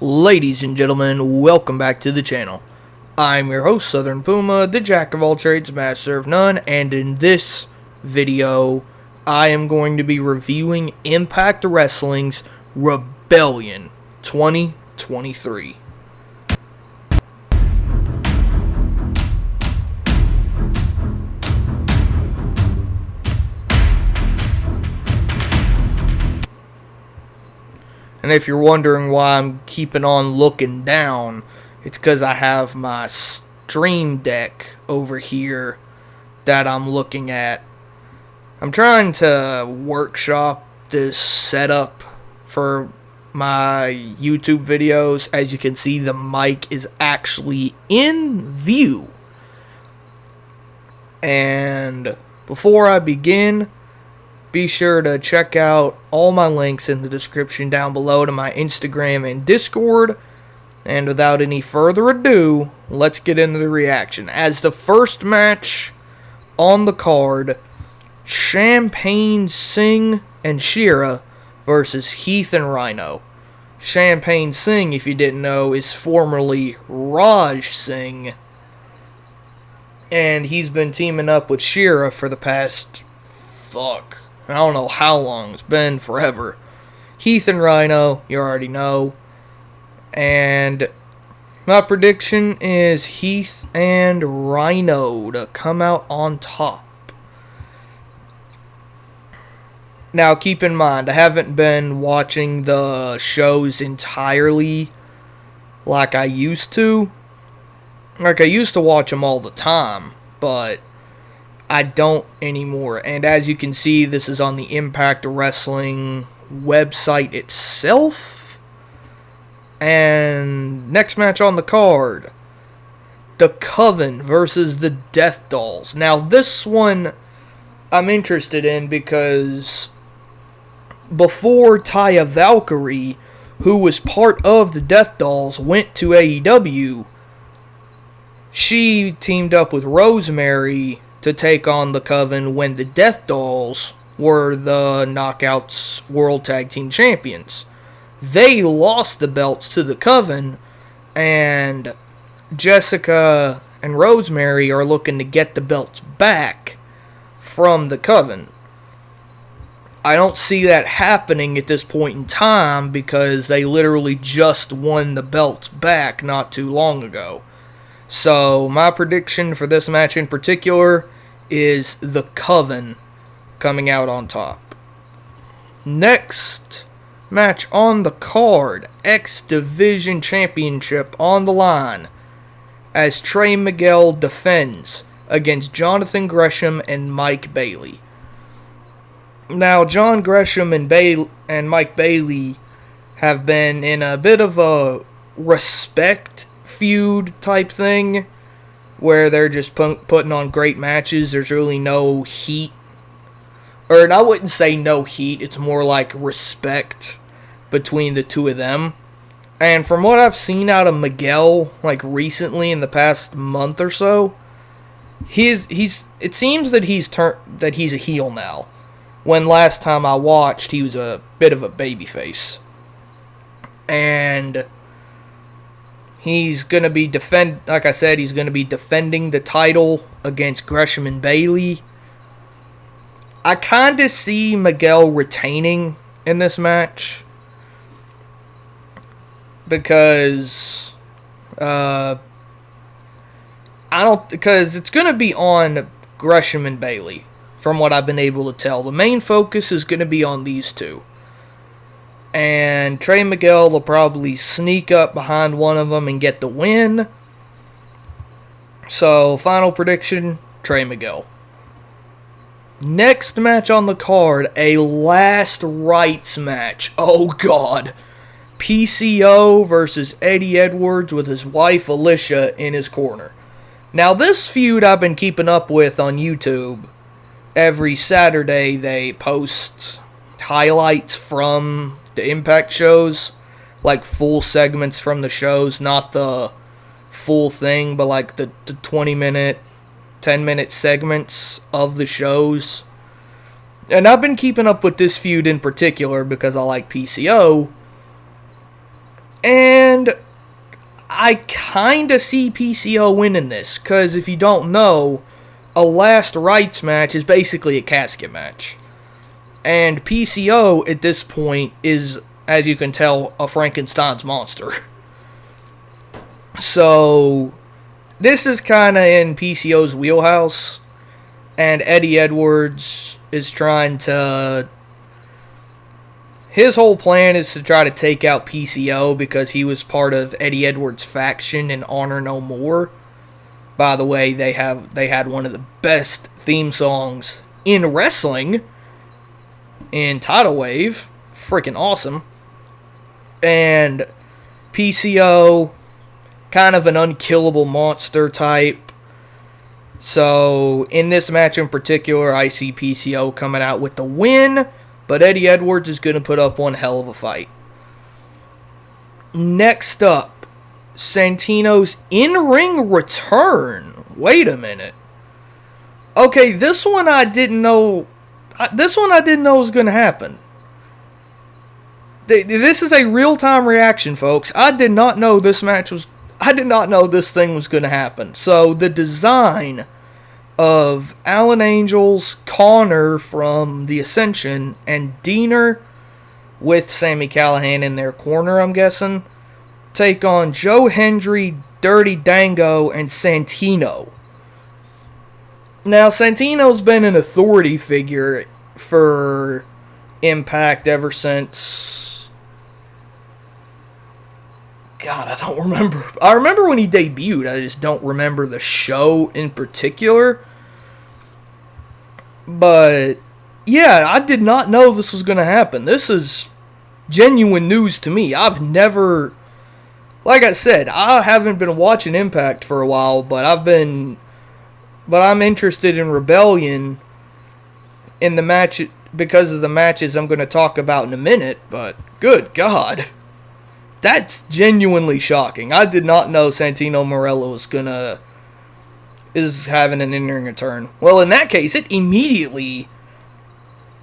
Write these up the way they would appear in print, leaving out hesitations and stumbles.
Ladies and gentlemen, welcome back to the channel. I'm your host, Southern Puma, the jack of all trades, master of none, and in this video, I am going to be reviewing Impact Wrestling's Rebellion 2023. And if you're wondering why I'm keeping on looking down, it's because I have my stream deck over here that I'm looking at. I'm trying to workshop this setup for my YouTube videos. As you can see, the mic is actually in view. And before I begin, be sure to check out all my links in the description down below to my Instagram and Discord. And without any further ado, let's get into the reaction. As the first match on the card, Champagne Singh and Shera versus Heath and Rhino. Champagne Singh, if you didn't know, is formerly Raj Singh. And he's been teaming up with Shera for the past, I don't know how long. It's been forever. Heath and Rhino, you already know. And my prediction is Heath and Rhino to come out on top. Now, keep in mind, I haven't been watching the shows entirely like I used to. Like, I used to watch them all the time, but I don't anymore. And as you can see, this is on the Impact Wrestling website itself. And next match on the card, the Coven versus the Death Dolls. Now this one I'm interested in because before Taya Valkyrie, who was part of the Death Dolls, went to AEW, she teamed up with Rosemary to take on the Coven when the Death Dolls were the Knockouts World Tag Team Champions. They lost the belts to the Coven, and Jessica and Rosemary are looking to get the belts back from the Coven. I don't see that happening at this point in time because they literally just won the belts back not too long ago. So, my prediction for this match in particular is the Coven coming out on top. Next match on the card, X Division Championship on the line as Trey Miguel defends against Johnathan Gresham and Mike Bailey. Now, John Gresham and Mike Bailey have been in a bit of a respect feud type thing where they're just putting on great matches. There's really no heat. Or I wouldn't say no heat. It's more like respect between the two of them. And from what I've seen out of Miguel, like recently in the past month or so, it seems that he's a heel now. When last time I watched, he was a bit of a babyface. And he's going to be like I said, he's going to be defending the title against Gresham and Bailey. I kind of see Miguel retaining in this match because because it's going to be on Gresham and Bailey from what I've been able to tell. The main focus is going to be on these two. And Trey Miguel will probably sneak up behind one of them and get the win. So, final prediction, Trey Miguel. Next match on the card, a last rites match. Oh, God. PCO versus Eddie Edwards with his wife Alicia in his corner. Now, this feud I've been keeping up with on YouTube. Every Saturday, they post highlights from the Impact shows, like full segments from the shows, not the full thing, but like the 20-minute, 10-minute segments of the shows. And I've been keeping up with this feud in particular because I like PCO. And I kind of see PCO winning this, because if you don't know, a last rights match is basically a casket match. And PCO, at this point, is, as you can tell, a Frankenstein's monster. So, this is kind of in PCO's wheelhouse. And Eddie Edwards is trying to... His whole plan is to try to take out PCO because he was part of Eddie Edwards' faction in Honor No More. By the way, they had one of the best theme songs in wrestling in Tidal Wave. Freaking awesome. And PCO, kind of an unkillable monster type. So, in this match in particular, I see PCO coming out with the win, but Eddie Edwards is going to put up one hell of a fight. Next up, Santino's in-ring return. Wait a minute. Okay, this one I didn't know was going to happen. This is a real-time reaction, folks. I did not know this thing was going to happen. So, the design of Alan Angels, Connor from The Ascension, and Diener, with Sami Callihan in their corner, I'm guessing, take on Joe Hendry, Dirty Dango, and Santino. Now, Santino's been an authority figure for Impact ever since... God, I don't remember. I remember when he debuted. I just don't remember the show in particular. But, yeah, I did not know this was going to happen. This is genuine news to me. I've never... Like I said, I haven't been watching Impact for a while, but I'm interested in Rebellion in the match because of the matches I'm going to talk about in a minute, but good God. That's genuinely shocking. I did not know Santino Marella is having an in-ring return. Well, in that case, it immediately,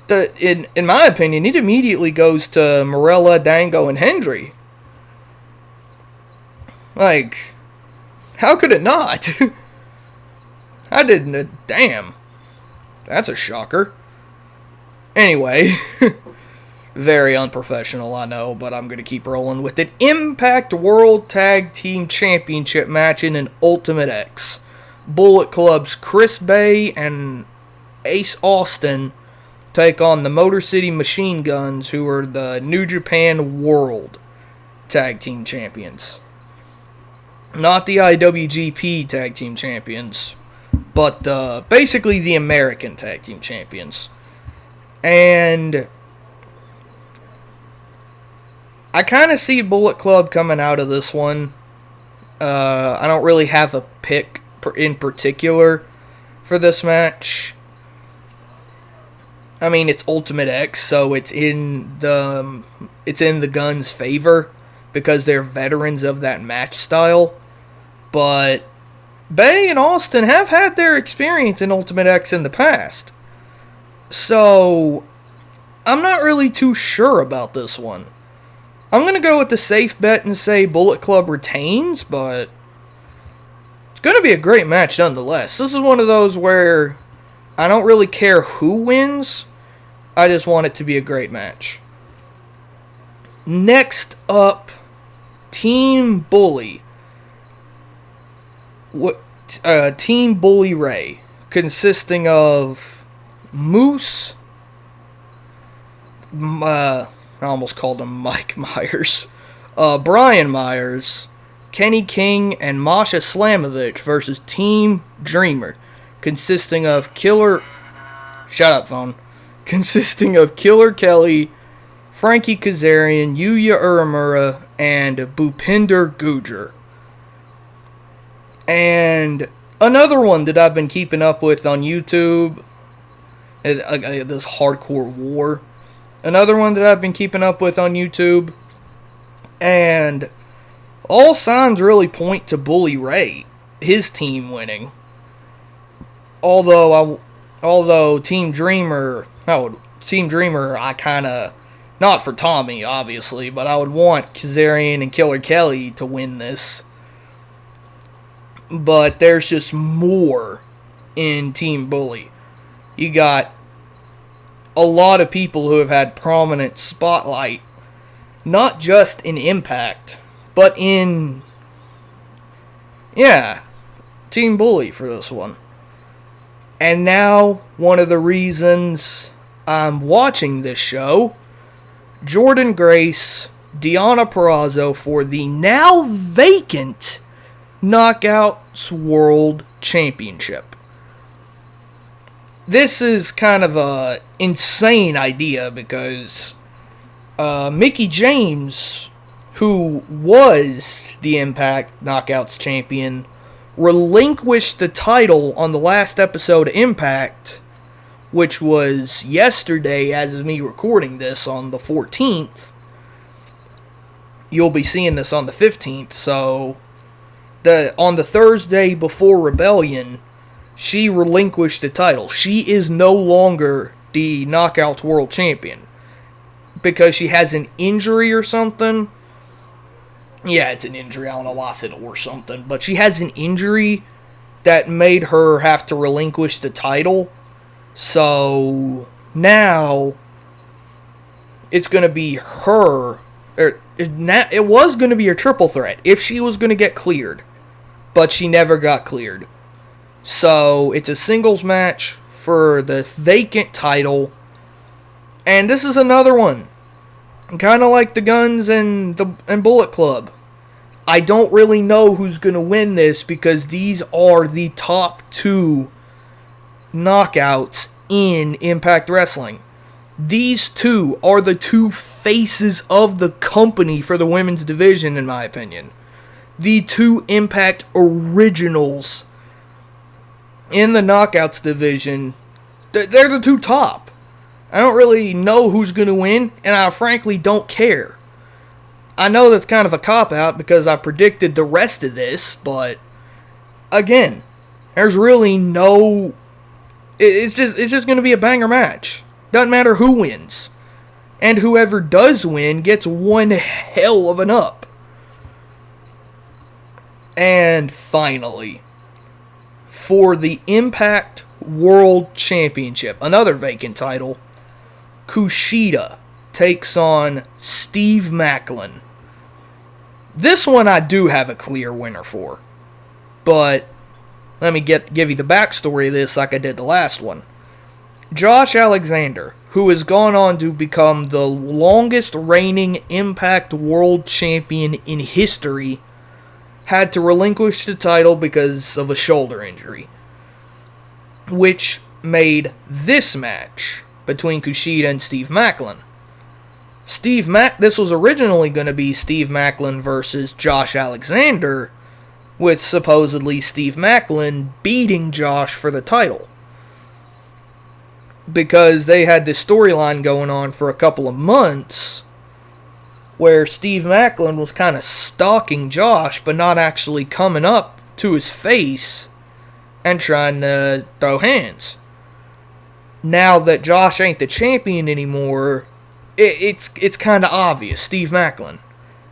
in my opinion, it immediately goes to Marella, Dango, and Hendry. Like, how could it not? I didn't... Damn. That's a shocker. Anyway. Very unprofessional, I know, but I'm going to keep rolling with it. Impact World Tag Team Championship match in an Ultimate X. Bullet Club's Chris Bay and Ace Austin take on the Motor City Machine Guns, who are the New Japan World Tag Team Champions. Not the IWGP Tag Team Champions, but basically the American Tag Team Champions. And I kind of see Bullet Club coming out of this one. I don't really have a pick in particular for this match. I mean, it's Ultimate X, so it's in the Guns' favor because they're veterans of that match style. But Bay and Austin have had their experience in Ultimate X in the past. So, I'm not really too sure about this one. I'm going to go with the safe bet and say Bullet Club retains, but it's going to be a great match nonetheless. This is one of those where I don't really care who wins. I just want it to be a great match. Next up, Team Bully. Team Bully Ray, consisting of Moose, I almost called him Mike Myers, Brian Myers, Kenny King, and Masha Slamovich versus Team Dreamer, consisting of Killer Kelly, Franky Kazarian, Yuya Uemura, and Bhupinder Gujjar. And another one that I've been keeping up with on YouTube, this Hardcore War. Another one that I've been keeping up with on YouTube, and all signs really point to Bully Ray, his team winning. Although Team Dreamer, I kind of Not for Tommy, obviously, but I would want Kazarian and Killer Kelly to win this. But there's just more in Team Bully. You got a lot of people who have had prominent spotlight, not just in Impact, but in, Team Bully for this one. And now, one of the reasons I'm watching this show, Jordynne Grace, Deonna Purrazzo for the now vacant Knockouts World Championship. This is kind of a insane idea because Mickie James, who was the Impact Knockouts champion, relinquished the title on the last episode of Impact, which was yesterday as of me recording this on the 14th. You'll be seeing this on the 15th, so on the Thursday before Rebellion, she relinquished the title. She is no longer the Knockouts World Champion because she has an injury or something. Yeah, it's an injury. I don't know why I said or something. But she has an injury that made her have to relinquish the title. So now it's going to be her. It was going to be a triple threat if she was going to get cleared. But she never got cleared. So it's a singles match for the vacant title. And this is another one. Kind of like the Guns and Bullet Club. I don't really know who's going to win this because these are the top two knockouts in Impact Wrestling. These two are the two faces of the company for the women's division, in my opinion. The two Impact originals in the knockouts division. They're the two top. I don't really know who's going to win, and I frankly don't care. I know that's kind of a cop-out because I predicted the rest of this, but again, there's really no... It's just going to be a banger match. Doesn't matter who wins. And whoever does win gets one hell of an up. And finally, for the Impact World Championship, another vacant title, Kushida takes on Steve Maclin. This one I do have a clear winner for. But let me give you the backstory of this like I did the last one. Josh Alexander, who has gone on to become the longest reigning Impact World Champion in history, had to relinquish the title because of a shoulder injury, which made this match between Kushida and Steve Maclin. This was originally going to be Steve Maclin versus Josh Alexander, with supposedly Steve Maclin beating Josh for the title. Because they had this storyline going on for a couple of months where Steve Maclin was kind of stalking Josh, but not actually coming up to his face and trying to throw hands. Now that Josh ain't the champion anymore, it's kind of obvious. Steve Maclin.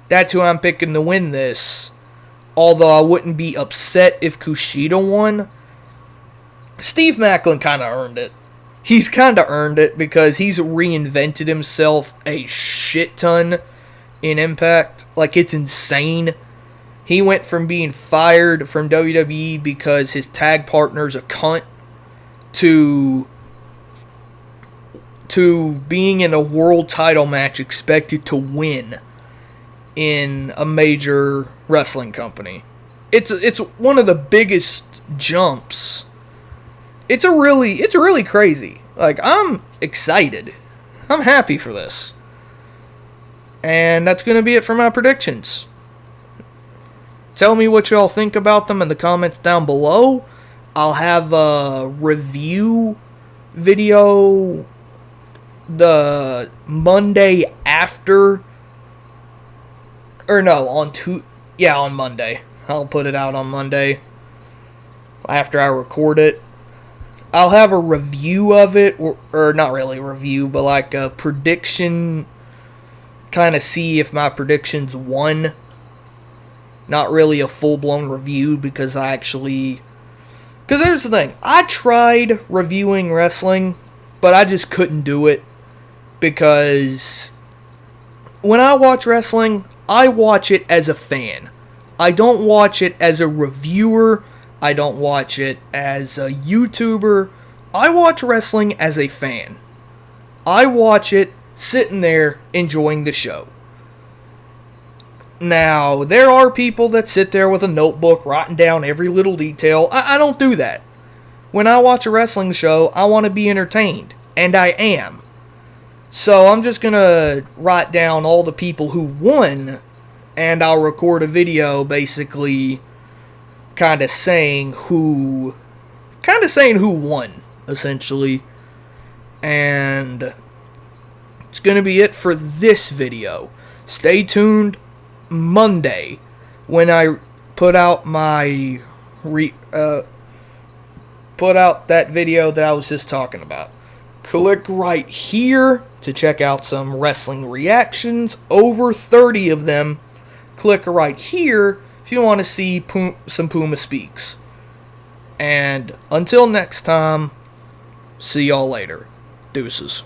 That's who I'm picking to win this. Although I wouldn't be upset if Kushida won. Steve Maclin kind of earned it. He's kind of earned it because he's reinvented himself a shit ton in Impact. Like, it's insane. He went from being fired from WWE because his tag partner's a cunt to being in a world title match expected to win in a major wrestling company. It's one of the biggest jumps. It's really crazy. Like, I'm excited. I'm happy for this. And that's going to be it for my predictions. Tell me what y'all think about them in the comments down below. I'll have a review video the Monday after. Or no, on Monday. I'll put it out on Monday after I record it. I'll have a review of it, or not really a review, but like a prediction kind of see if my predictions won. Not really a full-blown review because because here's the thing. I tried reviewing wrestling, but I just couldn't do it. Because when I watch wrestling, I watch it as a fan. I don't watch it as a reviewer. I don't watch it as a YouTuber. I watch wrestling as a fan. I watch it sitting there enjoying the show. Now, there are people that sit there with a notebook writing down every little detail. I don't do that. When I watch a wrestling show, I want to be entertained. And I am. So I'm just going to write down all the people who won. And I'll record a video basically kind of saying who won, essentially. And it's going to be it for this video. Stay tuned Monday when I put out my put out that video that I was just talking about. Click right here to check out some wrestling reactions, over 30 of them. Click right here if you want to see some Puma Speaks. And until next time, see y'all later. Deuces.